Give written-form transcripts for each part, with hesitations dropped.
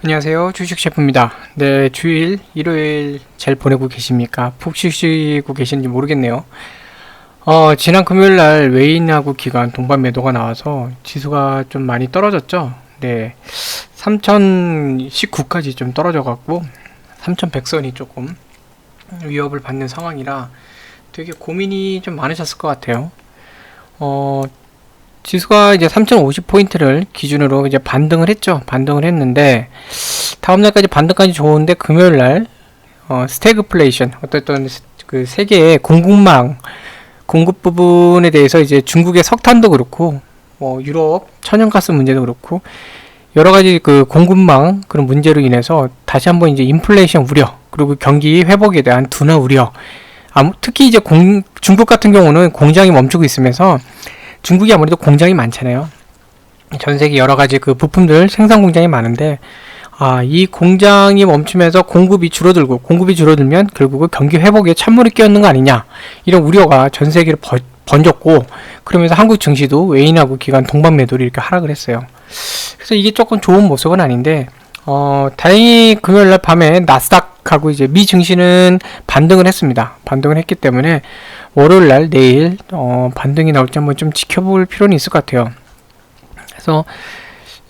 안녕하세요. 주식셰프입니다. 네, 주일, 일요일 잘 보내고 계십니까? 푹 쉬시고 계시는지 모르겠네요. 지난 금요일 날 외인하고 기관 동반 매도가 나와서 지수가 좀 많이 떨어졌죠? 네, 3019까지 좀 떨어져갖고 3100선이 조금 위협을 받는 상황이라 되게 고민이 좀 많으셨을 것 같아요. 지수가 이제 3050포인트를 기준으로 이제 반등을 했죠. 반등을 했는데, 다음날까지 반등까지 좋은데, 금요일날, 스태그플레이션, 어떤 그 세계의 공급망, 공급 부분에 대해서 이제 중국의 석탄도 그렇고, 유럽 천연가스 문제도 그렇고, 여러 가지 그 공급망 그런 문제로 인해서 다시 한번 이제 인플레이션 우려, 그리고 경기 회복에 대한 둔화 우려, 특히 이제 중국 같은 경우는 공장이 멈추고 있으면서, 중국이 아무래도 공장이 많잖아요. 전 세계 여러 가지 그 부품들 생산 공장이 많은데, 이 공장이 멈추면서 공급이 줄어들면 결국은 경기 회복에 찬물이 끼얹는 거 아니냐, 이런 우려가 전 세계로 번졌고, 그러면서 한국 증시도 외인하고 기관 동반 매도를 이렇게 하락을 했어요. 그래서 이게 조금 좋은 모습은 아닌데, 다행히 금요일날 밤에 나스닥하고 이제 미 증시는 반등을 했습니다. 반등을 했기 때문에 월요일날 내일 반등이 나올지 한번 좀 지켜볼 필요는 있을 것 같아요. 그래서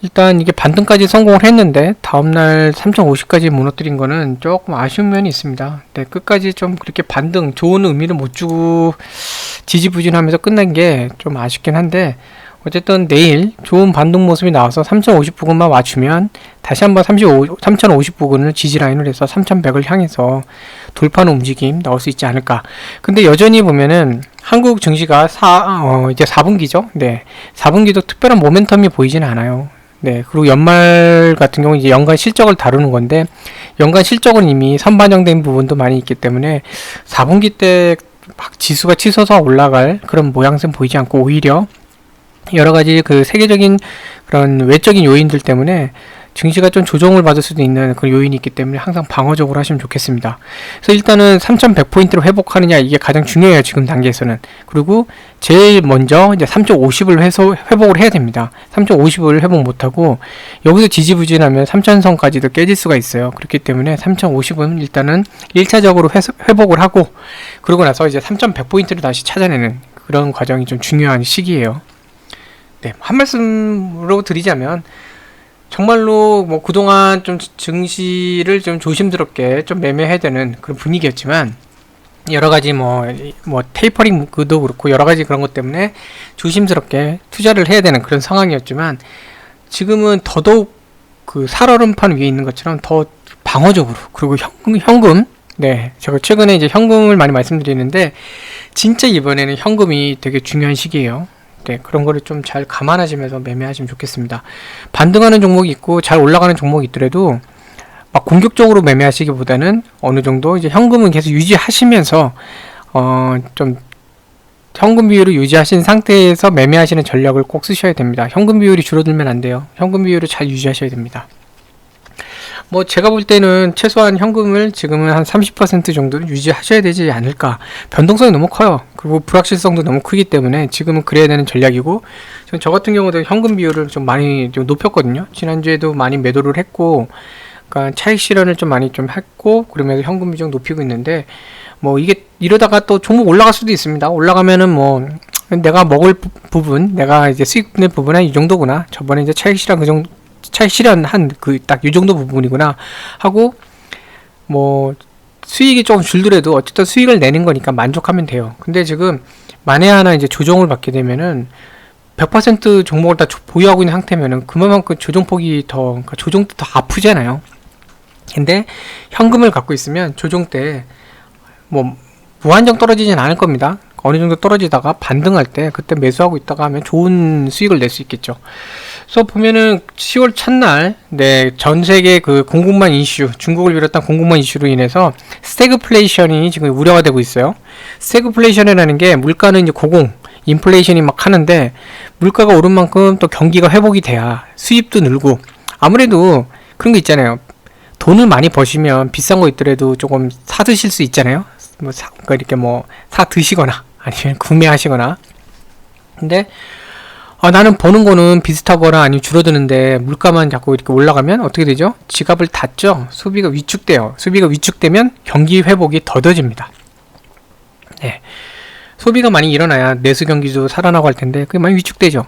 일단 이게 반등까지 성공을 했는데 다음날 3050까지 무너뜨린 거는 조금 아쉬운 면이 있습니다. 네, 끝까지 좀 그렇게 반등 좋은 의미를 못 주고 지지부진하면서 끝난 게 좀 아쉽긴 한데, 어쨌든 내일 좋은 반등 모습이 나와서 3050 부근만 맞추면 다시 한번 3050 부근을 지지라인을 해서 3100을 향해서 돌파하는 움직임 나올 수 있지 않을까. 근데 여전히 보면은 한국 증시가 이제 4분기죠. 네. 4분기도 특별한 모멘텀이 보이진 않아요. 네. 그리고 연말 같은 경우 이제 연간 실적을 다루는 건데, 연간 실적은 이미 선반영된 부분도 많이 있기 때문에 4분기 때 막 지수가 치솟아 올라갈 그런 모양새는 보이지 않고, 오히려 여러 가지 그 세계적인 그런 외적인 요인들 때문에 증시가 좀 조정을 받을 수도 있는 그런 요인이 있기 때문에 항상 방어적으로 하시면 좋겠습니다. 그래서 일단은 3100포인트로 회복하느냐, 이게 가장 중요해요, 지금 단계에서는. 그리고 제일 먼저 이제 3050을 회복을 해야 됩니다. 3050을 회복 못하고 여기서 지지부진하면 3000선까지도 깨질 수가 있어요. 그렇기 때문에 3050은 일단은 1차적으로 회복을 하고, 그러고 나서 이제 3100포인트를 다시 찾아내는 그런 과정이 좀 중요한 시기예요. 네, 한 말씀으로 드리자면, 정말로 뭐 그동안 좀 증시를 좀 조심스럽게 좀 매매해야 되는 그런 분위기였지만, 여러 가지 뭐 테이퍼링 그도 그렇고 여러 가지 그런 것 때문에 조심스럽게 투자를 해야 되는 그런 상황이었지만, 지금은 더더욱 그 살얼음판 위에 있는 것처럼 더 방어적으로, 그리고 현금, 네, 제가 최근에 이제 현금을 많이 말씀드리는데, 진짜 이번에는 현금이 되게 중요한 시기예요. 네, 그런 거를 좀 잘 감안하시면서 매매하시면 좋겠습니다. 반등하는 종목이 있고 잘 올라가는 종목이 있더라도 막 공격적으로 매매하시기보다는 어느 정도 이제 현금은 계속 유지하시면서 좀 현금 비율을 유지하신 상태에서 매매하시는 전략을 꼭 쓰셔야 됩니다. 현금 비율이 줄어들면 안 돼요. 현금 비율을 잘 유지하셔야 됩니다. 뭐 제가 볼 때는 최소한 현금을 지금은 한 30% 정도는 유지하셔야 되지 않을까. 변동성이 너무 커요. 그리고 불확실성도 너무 크기 때문에 지금은 그래야 되는 전략이고, 저 같은 경우도 현금 비율을 좀 많이 좀 높였거든요. 지난주에도 많이 매도를 했고, 그러니까 차익 실현을 좀 많이 좀 했고, 그러면서 현금 비중 높이고 있는데, 뭐 이게 이러다가 또 종목 올라갈 수도 있습니다. 올라가면은 뭐 내가 먹을 부분, 내가 이제 수익 낼 부분은 이 정도구나. 저번에 이제 차익 실현한 그 딱 이 정도 부분이구나 하고, 뭐 수익이 조금 줄더라도 어쨌든 수익을 내는 거니까 만족하면 돼요. 근데 지금 만에 하나 이제 조정을 받게 되면은 100% 종목을 다 보유하고 있는 상태면은 그만큼 조정폭이 그러니까 조정 때 더 아프잖아요. 근데 현금을 갖고 있으면 조정 때 뭐 무한정 떨어지진 않을 겁니다. 어느 정도 떨어지다가 반등할 때 그때 매수하고 있다가 하면 좋은 수익을 낼 수 있겠죠. 그래서 보면은 10월 첫날, 네, 전 세계 그 공급망 이슈, 중국을 비롯한 공급망 이슈로 인해서 스태그플레이션이 지금 우려가 되고 있어요. 스태그플레이션이라는 게 물가는 이제 인플레이션이 막 하는데, 물가가 오른 만큼 또 경기가 회복이 돼야 수입도 늘고, 아무래도 그런 거 있잖아요. 돈을 많이 버시면 비싼 거 있더라도 조금 사 드실 수 있잖아요. 그러니까 이렇게 사 드시거나 아니면 구매하시거나. 근데 나는 버는 거는 비슷하거나 아니면 줄어드는데 물가만 자꾸 이렇게 올라가면 어떻게 되죠? 지갑을 닫죠. 소비가 위축돼요. 소비가 위축되면 경기 회복이 더뎌집니다. 네. 소비가 많이 일어나야 내수 경기도 살아나고 할 텐데 그게 많이 위축되죠.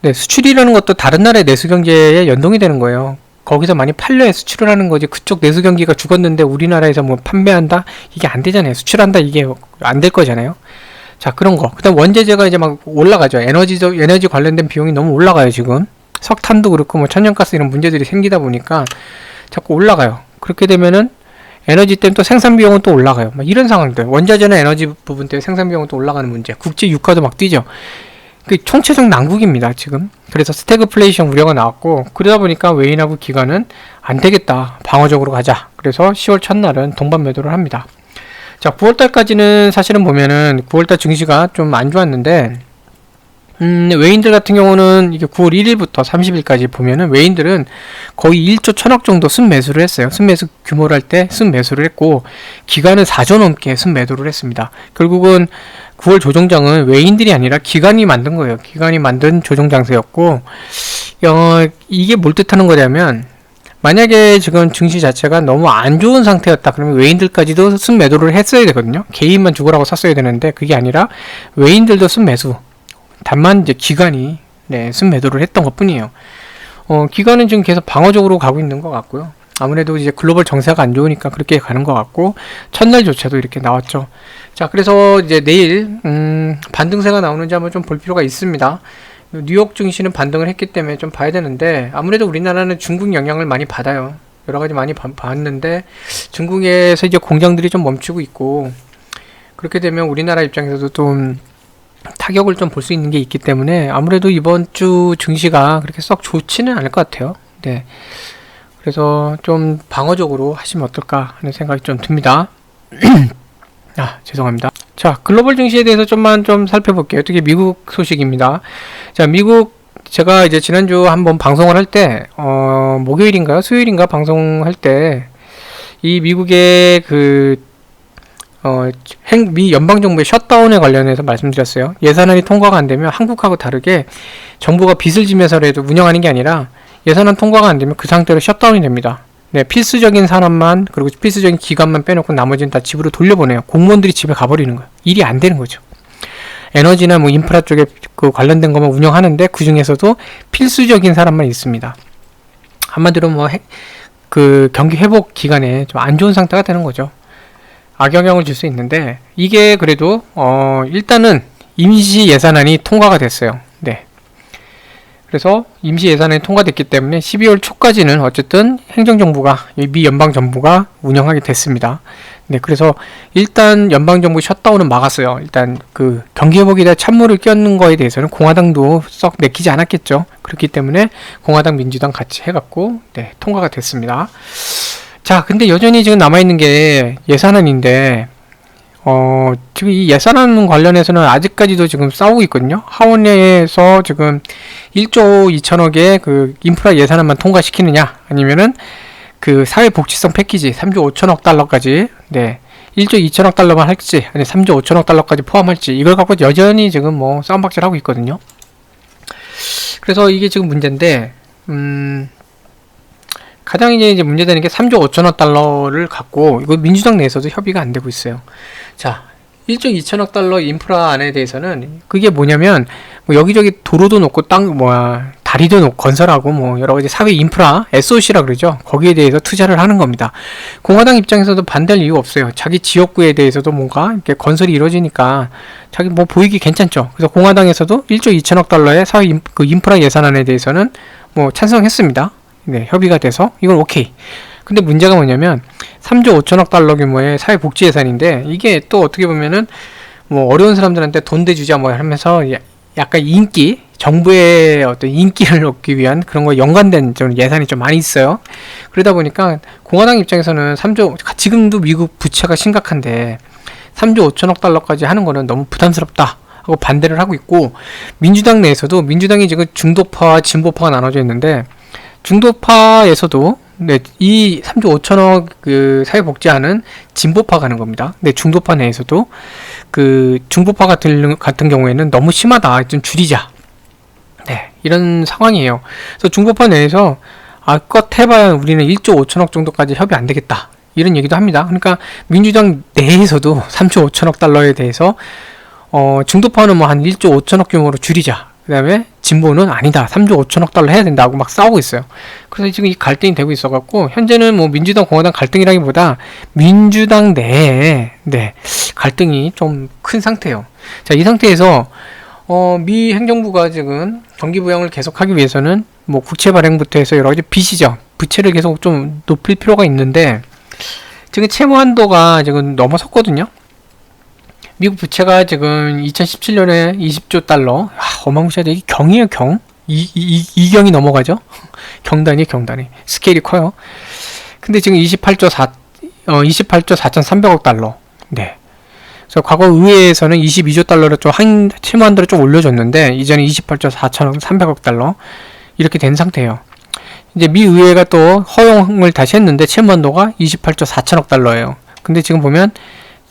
네, 수출이라는 것도 다른 나라의 내수 경제에 연동이 되는 거예요. 거기서 많이 팔려야 수출을 하는 거지. 그쪽 내수 경기가 죽었는데 우리나라에서 뭐 판매한다? 이게 안 되잖아요. 수출한다? 이게 안 될 거잖아요. 자, 그런 거. 그다음 원재재가 이제 막 올라가죠. 에너지 관련된 비용이 너무 올라가요, 지금. 석탄도 그렇고 뭐 천연가스 이런 문제들이 생기다 보니까 자꾸 올라가요. 그렇게 되면은 에너지 때문에 또 생산 비용은 또 올라가요. 막 이런 상황들. 원자재나 에너지 부분 때문에 생산 비용은 또 올라가는 문제. 국제 유가도 막 뛰죠. 그 총체적 난국입니다, 지금. 그래서 스태그플레이션 우려가 나왔고, 그러다 보니까 웨인하고 기관은 안 되겠다. 방어적으로 가자. 그래서 10월 첫날은 동반 매도를 합니다. 자, 9월달까지는 사실은 보면은 9월달 증시가 좀 안 좋았는데, 외인들 같은 경우는 이게 9월 1일부터 30일까지 보면은 외인들은 거의 1조 1000억 정도 순매수를 했어요. 순매수 규모를 할 때 순매수를 했고, 기관은 4조 넘게 순매도를 했습니다. 결국은 9월 조정장은 외인들이 아니라 기관이 만든 거예요. 기관이 만든 조정장세였고, 이게 뭘 뜻하는 거냐면, 만약에 지금 증시 자체가 너무 안 좋은 상태였다. 그러면 외인들까지도 순매도를 했어야 되거든요. 개인만 죽으라고 샀어야 되는데, 그게 아니라 외인들도 순매수. 다만 이제 기관이 순매도를 했던 것 뿐이에요. 기관은 지금 계속 방어적으로 가고 있는 것 같고요. 아무래도 이제 글로벌 정세가 안 좋으니까 그렇게 가는 것 같고, 첫날조차도 이렇게 나왔죠. 자, 그래서 이제 내일 반등세가 나오는지 한번 좀 볼 필요가 있습니다. 뉴욕 증시는 반등을 했기 때문에 좀 봐야 되는데, 아무래도 우리나라는 중국 영향을 많이 받아요. 여러 가지 많이 봤는데 중국에서 이제 공장들이 좀 멈추고 있고, 그렇게 되면 우리나라 입장에서도 좀 타격을 좀 볼 수 있는 게 있기 때문에 아무래도 이번 주 증시가 그렇게 썩 좋지는 않을 것 같아요. 네. 그래서 좀 방어적으로 하시면 어떨까 하는 생각이 좀 듭니다. 죄송합니다. 자, 글로벌 증시에 대해서 좀만 좀 살펴볼게요. 특히 미국 소식입니다. 자, 미국 제가 이제 지난주 한번 방송을 할 때, 목요일인가요? 수요일인가 방송할 때, 이 미국의 미 연방정부의 셧다운에 관련해서 말씀드렸어요. 예산안이 통과가 안 되면 한국하고 다르게 정부가 빚을 지면서라도 운영하는 게 아니라 예산안 통과가 안 되면 그 상태로 셧다운이 됩니다. 네, 필수적인 산업만, 그리고 필수적인 기관만 빼놓고 나머지는 다 집으로 돌려보내요. 공무원들이 집에 가버리는 거예요. 일이 안 되는 거죠. 에너지나 뭐 인프라 쪽에 관련된 것만 운영하는데 그 중에서도 필수적인 사람만 있습니다. 한마디로 경기 회복 기간에 좀 안 좋은 상태가 되는 거죠. 악영향을 줄 수 있는데, 이게 그래도 일단은 임시 예산안이 통과가 됐어요. 네. 그래서 임시 예산안이 통과됐기 때문에 12월 초까지는 어쨌든 행정정부가, 미 연방정부가 운영하게 됐습니다. 네, 그래서 일단 연방정부 셧다운은 막았어요. 일단 경기회복에다 찬물을 끼얹는 거에 대해서는 공화당도 썩 내키지 않았겠죠. 그렇기 때문에 공화당, 민주당 같이 해갖고 통과가 됐습니다. 자, 근데 여전히 지금 남아있는 게 예산안인데, 지금 이 예산안 관련해서는 아직까지도 지금 싸우고 있거든요. 하원에서 지금 1조 2천억의 인프라 예산안만 통과시키느냐, 아니면은 사회복지성 패키지 3조 5천억 달러까지, 1조 2천억 달러만 할지, 아니 3조 5천억 달러까지 포함할지, 이걸 갖고 여전히 지금 싸움박질 하고 있거든요. 그래서 이게 지금 문제인데, 가장 이제 문제되는 게 3조 5천억 달러를 갖고, 이거 민주당 내에서도 협의가 안 되고 있어요. 자, 1조 2천억 달러 인프라 안에 대해서는 그게 뭐냐면, 여기저기 도로도 놓고 다리도 놓고 건설하고 여러 가지 사회 인프라, SOC라 그러죠. 거기에 대해서 투자를 하는 겁니다. 공화당 입장에서도 반대할 이유가 없어요. 자기 지역구에 대해서도 뭔가 이렇게 건설이 이루어지니까 자기 보이기 괜찮죠. 그래서 공화당에서도 1조 2천억 달러의 사회 인프라 예산안에 대해서는 찬성했습니다. 네, 협의가 돼서 이건 오케이. 근데 문제가 뭐냐면 3조 5천억 달러 규모의 사회복지 예산인데, 이게 또 어떻게 보면은 어려운 사람들한테 돈 대주자 하면서 약간 정부의 어떤 인기를 얻기 위한 그런 거에 연관된 좀 예산이 좀 많이 있어요. 그러다 보니까 공화당 입장에서는 지금도 미국 부채가 심각한데 3조 5천억 달러까지 하는 거는 너무 부담스럽다 하고 반대를 하고 있고, 민주당 내에서도, 민주당이 지금 중도파와 진보파가 나눠져 있는데, 중도파에서도 이 3조 5천억 사회복지안은 진보파가 하는 겁니다. 근데 중도파 내에서도 중도파 같은 경우에는 너무 심하다, 좀 줄이자. 네, 이런 상황이에요. 그래서 중도파 내에서 껏 해봐야 우리는 1조 5천억 정도까지 협의 안 되겠다. 이런 얘기도 합니다. 그러니까 민주당 내에서도 3조 5천억 달러에 대해서 중도파는 뭐 한 1조 5천억 규모로 줄이자. 그 다음에 진보는 아니다. 3조 5천억 달러 해야 된다고 막 싸우고 있어요. 그래서 지금 이 갈등이 되고 있어갖고 현재는 뭐 민주당 공화당 갈등이라기보다 민주당 내에 네, 갈등이 좀 큰 상태예요. 자, 이 상태에서 미 행정부가 지금 경기 부양을 계속하기 위해서는 뭐 국채 발행부터 해서 여러 가지 빚이죠. 부채를 계속 좀 높일 필요가 있는데 지금 채무 한도가 지금 넘어섰거든요. 미국 부채가 지금 2017년에 20조 달러. 어마무시하죠. 이게 경이에요, 경. 이경이 넘어가죠. 경단이 스케일이 커요. 근데 지금 28조 4,300억 달러. 네. 그래서 과거 의회에서는 22조 달러를 좀 채무 한도를 좀 올려줬는데 이제는 28조 4,300억 달러 이렇게 된 상태예요. 이제 미 의회가 또 허용을 다시 했는데 채무 한도가 28조 4천억 달러예요. 근데 지금 보면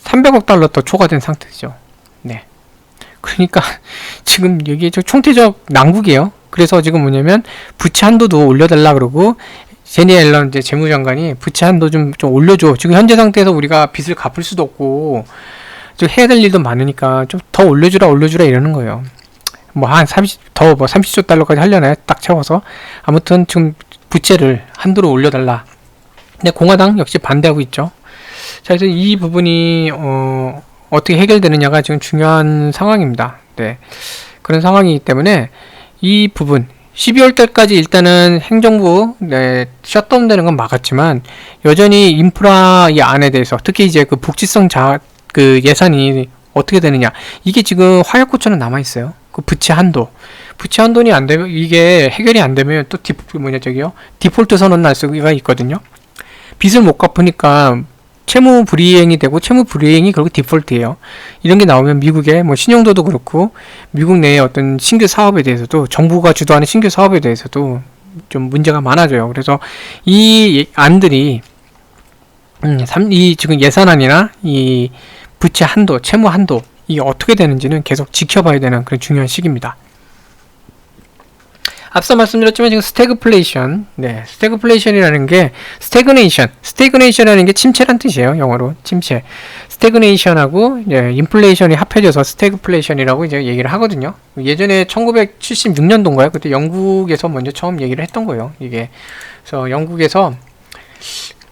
300억 달러 더 초과된 상태죠. 네. 그러니까 지금 여기 총체적 난국이에요. 그래서 지금 뭐냐면 부채 한도도 올려달라 그러고 제니 앨런 이제 재무장관이 부채 한도 좀 올려줘. 지금 현재 상태에서 우리가 빚을 갚을 수도 없고 좀 해야 될 일도 많으니까 좀 더 올려주라 이러는 거예요. 뭐 한 30조 달러까지 하려나요? 딱 채워서. 아무튼 지금 부채를 한도로 올려달라. 근데 공화당 역시 반대하고 있죠. 자, 그래서 이 부분이 어떻게 해결되느냐가 지금 중요한 상황입니다. 네, 그런 상황이기 때문에 이 부분 12월 달까지 일단은 행정부 셧다운 되는 건 막았지만 여전히 인프라 이 안에 대해서 특히 이제 그 복지성 그 예산이 어떻게 되느냐 이게 지금 화약고처럼 남아 있어요. 그 부채 한도는 안 되면 이게 해결이 안 되면 또 디폴트 선언 날 수가 있거든요. 빚을 못 갚으니까 채무 불이행이 되고 채무 불이행이 결국 디폴트예요. 이런 게 나오면 미국의 뭐 신용도도 그렇고 미국 내의 어떤 신규 사업에 대해서도 정부가 주도하는 신규 사업에 대해서도 좀 문제가 많아져요. 그래서 이 안들이 이 지금 예산안이나 이 부채 한도, 채무 한도 이게 어떻게 되는지는 계속 지켜봐야 되는 그런 중요한 시기입니다. 앞서 말씀드렸지만 지금 스태그플레이션, 스태그플레이션이라는 게 스태그네이션이라는 게 침체란 뜻이에요. 영어로 침체. 스태그네이션하고 인플레이션이 합해져서 스태그플레이션이라고 이제 얘기를 하거든요. 예전에 1976년도인가요? 그때 영국에서 먼저 처음 얘기를 했던 거예요. 이게 그래서 영국에서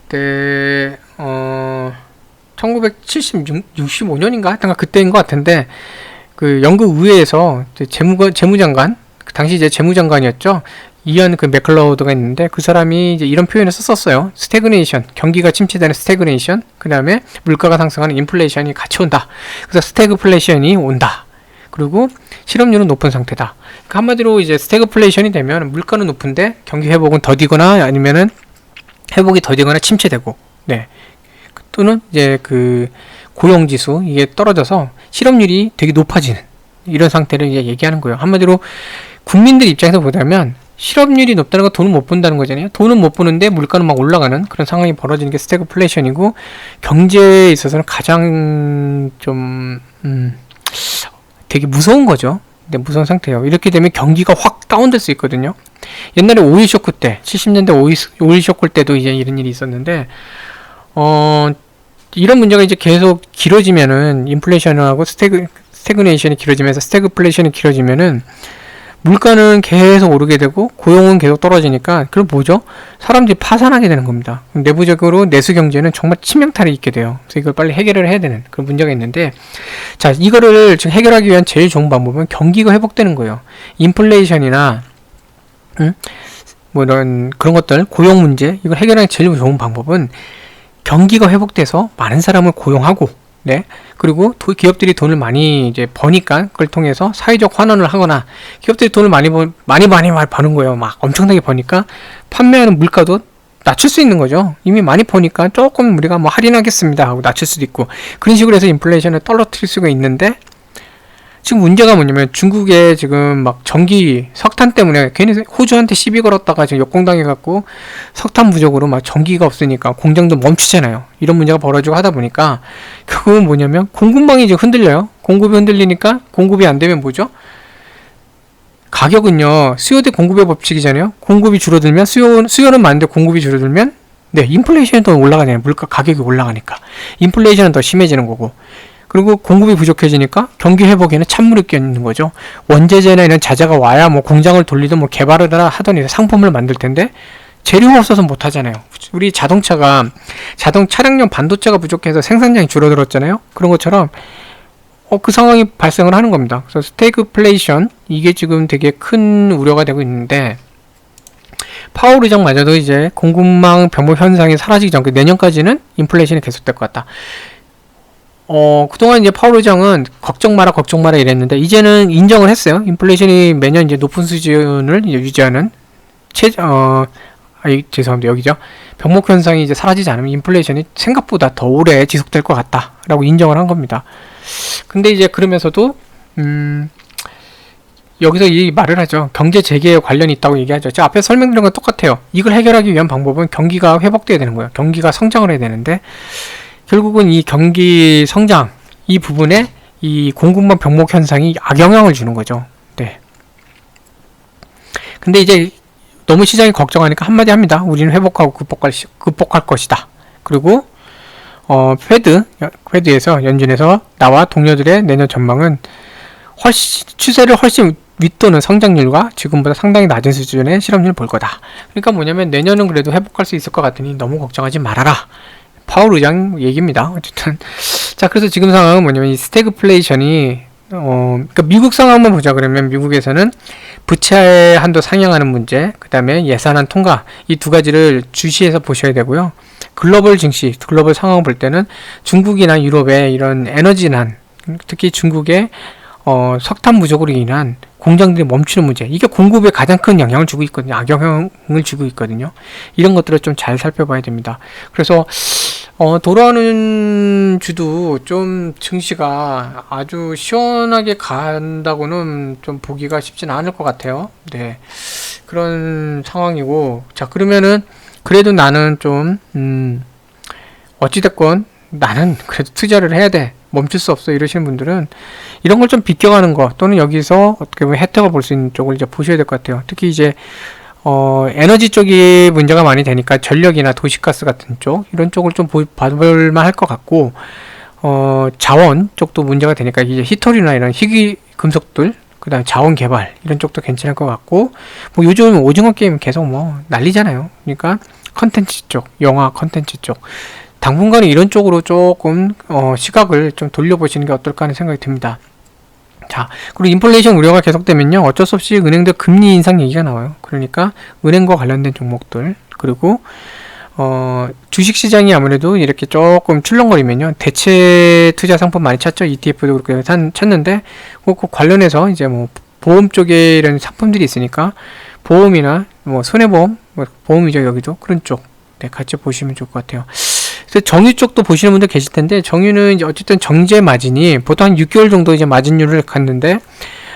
그때 1965년인가 하여튼 그때인 것 같은데 그 영국 의회에서 재무장관 당시 이제 재무장관이었죠. 이언 그 맥클라우드가 있는데 그 사람이 이제 이런 표현을 썼었어요. 스태그네이션, 경기가 침체되는 스태그네이션, 그 다음에 물가가 상승하는 인플레이션이 같이 온다. 그래서 스태그플레이션이 온다. 그리고 실업률은 높은 상태다. 그러니까 한마디로 이제 스태그플레이션이 되면 물가는 높은데 경기 회복은 더디거나 아니면은 회복이 더디거나 침체되고, 네. 또는 이제 그 고용지수 이게 떨어져서 실업률이 되게 높아지는 이런 상태를 이제 얘기하는 거예요. 한마디로 국민들 입장에서 보자면 실업률이 높다는 건 돈을 못 번다는 거잖아요. 돈은 못 버는데 물가는 막 올라가는 그런 상황이 벌어지는 게 스태그플레이션이고 경제에 있어서는 가장 좀 되게 무서운 거죠. 네, 무서운 상태예요. 이렇게 되면 경기가 확 다운될 수 있거든요. 옛날에 오일 쇼크 때 70년대 오일 쇼크 때도 이제 이런 일이 있었는데 이런 문제가 이제 계속 길어지면은 인플레이션하고 스태그네이션이 길어지면서 스태그플레이션이 길어지면은 물가는 계속 오르게 되고 고용은 계속 떨어지니까 그럼 뭐죠? 사람들이 파산하게 되는 겁니다. 내부적으로 내수 경제는 정말 치명타를 입게 돼요. 그래서 이걸 빨리 해결을 해야 되는 그런 문제가 있는데 자, 이거를 지금 해결하기 위한 제일 좋은 방법은 경기가 회복되는 거예요. 인플레이션이나 뭐 이런 그런 것들 고용 문제 이걸 해결하기 제일 좋은 방법은 경기가 회복돼서 많은 사람을 고용하고 네. 그리고 기업들이 돈을 많이 이제 버니까 그걸 통해서 사회적 환원을 하거나 기업들이 돈을 많이 버는 거예요. 막 엄청나게 버니까 판매하는 물가도 낮출 수 있는 거죠. 이미 많이 버니까 조금 우리가 뭐 할인하겠습니다 하고 낮출 수도 있고 그런 식으로 해서 인플레이션을 떨어뜨릴 수가 있는데 지금 문제가 뭐냐면 중국에 지금 막 전기 석탄 때문에 괜히 호주한테 시비 걸었다가 지금 역공당해갖고 석탄 부족으로 막 전기가 없으니까 공장도 멈추잖아요. 이런 문제가 벌어지고 하다 보니까 그건 뭐냐면 공급망이 지금 흔들려요. 공급이 흔들리니까 공급이 안 되면 뭐죠? 가격은요, 수요 대 공급의 법칙이잖아요. 공급이 줄어들면 수요는 많은데 공급이 줄어들면 네, 인플레이션이 더 올라가잖아요. 물가 가격이 올라가니까. 인플레이션은 더 심해지는 거고. 그리고 공급이 부족해지니까 경기 회복에는 찬물이 껴있는 거죠. 원재재나 이런 자재가 와야 뭐 공장을 돌리든 뭐 개발을 하든 상품을 만들 텐데 재료가 없어서 못 하잖아요. 우리 자동 차량용 반도체가 부족해서 생산량이 줄어들었잖아요. 그런 것처럼 그 상황이 발생을 하는 겁니다. 그래서 스태그플레이션, 이게 지금 되게 큰 우려가 되고 있는데, 파월 의장마저도 이제 공급망 병목 현상이 사라지기 전, 내년까지는 인플레이션이 계속될 것 같다. 그동안 이제 파월 의장은 걱정 마라 이랬는데, 이제는 인정을 했어요. 인플레이션이 매년 이제 높은 수준을 유지하는, 죄송합니다. 여기죠. 병목 현상이 이제 사라지지 않으면 인플레이션이 생각보다 더 오래 지속될 것 같다라고 인정을 한 겁니다. 근데 이제 그러면서도 여기서 이 말을 하죠. 경제 재개에 관련이 있다고 얘기하죠. 제가 앞에 설명드린 건 똑같아요. 이걸 해결하기 위한 방법은 경기가 회복돼야 되는 거예요. 경기가 성장을 해야 되는데, 결국은 이 경기 성장, 이 부분에 이 공급망 병목 현상이 악영향을 주는 거죠. 네. 근데 이제 너무 시장이 걱정하니까 한마디 합니다. 우리는 회복하고 극복할 것이다. 그리고 페드에서 연준에서 나와 동료들의 내년 전망은 추세를 훨씬 윗도는 성장률과 지금보다 상당히 낮은 수준의 실업률을 볼 거다. 그러니까 뭐냐면 내년은 그래도 회복할 수 있을 것 같으니 너무 걱정하지 말아라. 파월 의장 얘기입니다. 어쨌든 자, 그래서 지금 상황은 뭐냐면 이 스태그플레이션이 그러니까 미국 상황만 보자. 그러면 미국에서는 부채 한도 상향하는 문제, 그 다음에 예산안 통과, 이 두 가지를 주시해서 보셔야 되고요. 글로벌 증시, 글로벌 상황을 볼 때는 중국이나 유럽의 이런 에너지난, 특히 중국의 석탄 부족으로 인한 공장들이 멈추는 문제, 이게 공급에 가장 큰 영향을 주고 있거든요. 악영향을 주고 있거든요. 이런 것들을 좀 잘 살펴봐야 됩니다. 그래서 돌아오는 주도 좀 증시가 아주 시원하게 간다고는 좀 보기가 쉽진 않을 것 같아요. 네, 그런 상황이고, 자, 그러면은 그래도 나는 좀 어찌됐건 나는 그래도 투자를 해야 돼, 멈출 수 없어 이러시는 분들은 이런 걸 좀 비껴가는 거, 또는 여기서 어떻게 보면 혜택을 볼 수 있는 쪽을 이제 보셔야 될 것 같아요. 특히 이제 에너지 쪽이 문제가 많이 되니까 전력이나 도시가스 같은 쪽, 이런 쪽을 좀 봐볼만 할 것 같고, 자원 쪽도 문제가 되니까 이제 히토리나 이런 희귀 금속들, 그 다음에 자원 개발, 이런 쪽도 괜찮을 것 같고, 뭐 요즘 오징어 게임 계속 뭐 난리잖아요. 그러니까 컨텐츠 쪽, 영화 컨텐츠 쪽, 당분간은 이런 쪽으로 조금 시각을 좀 돌려보시는 게 어떨까 하는 생각이 듭니다. 자, 그리고 인플레이션 우려가 계속되면요, 어쩔 수 없이 은행들 금리 인상 얘기가 나와요. 그러니까 은행과 관련된 종목들, 그리고 주식시장이 아무래도 이렇게 조금 출렁거리면요, 대체 투자 상품 많이 찾죠. ETF도 그렇게 찾는데, 그 관련해서 이제 뭐 보험 쪽에 이런 상품들이 있으니까 보험이나 뭐 손해보험, 뭐 보험이죠, 여기도 그런 쪽, 네, 같이 보시면 좋을 것 같아요. 정유 쪽도 보시는 분들 계실 텐데, 정유는 이제 어쨌든 정제 마진이 보통 한 6개월 정도 이제 마진율을 갔는데,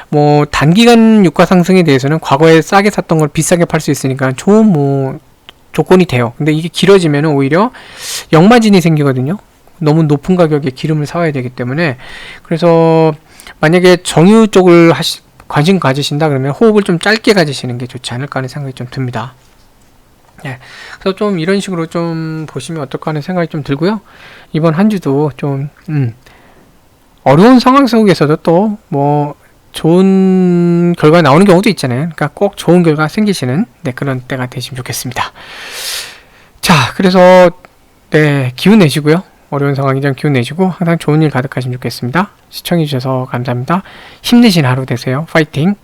뭐 단기간 유가 상승에 대해서는 과거에 싸게 샀던 걸 비싸게 팔 수 있으니까 좋은 뭐 조건이 돼요. 근데 이게 길어지면은 오히려 역마진이 생기거든요. 너무 높은 가격에 기름을 사와야 되기 때문에. 그래서 만약에 정유 쪽을 관심 가지신다 그러면 호흡을 좀 짧게 가지시는 게 좋지 않을까 하는 생각이 좀 듭니다. 예, 그래서 좀 이런 식으로 좀 보시면 어떨까 하는 생각이 좀 들고요. 이번 한 주도 좀 어려운 상황 속에서도 또 뭐 좋은 결과 나오는 경우도 있잖아요. 그러니까 꼭 좋은 결과 생기시는, 네, 그런 때가 되시면 좋겠습니다. 자, 그래서 네, 기운 내시고요. 어려운 상황이지만 기운 내시고 항상 좋은 일 가득하시면 좋겠습니다. 시청해 주셔서 감사합니다. 힘내신 하루 되세요. 파이팅!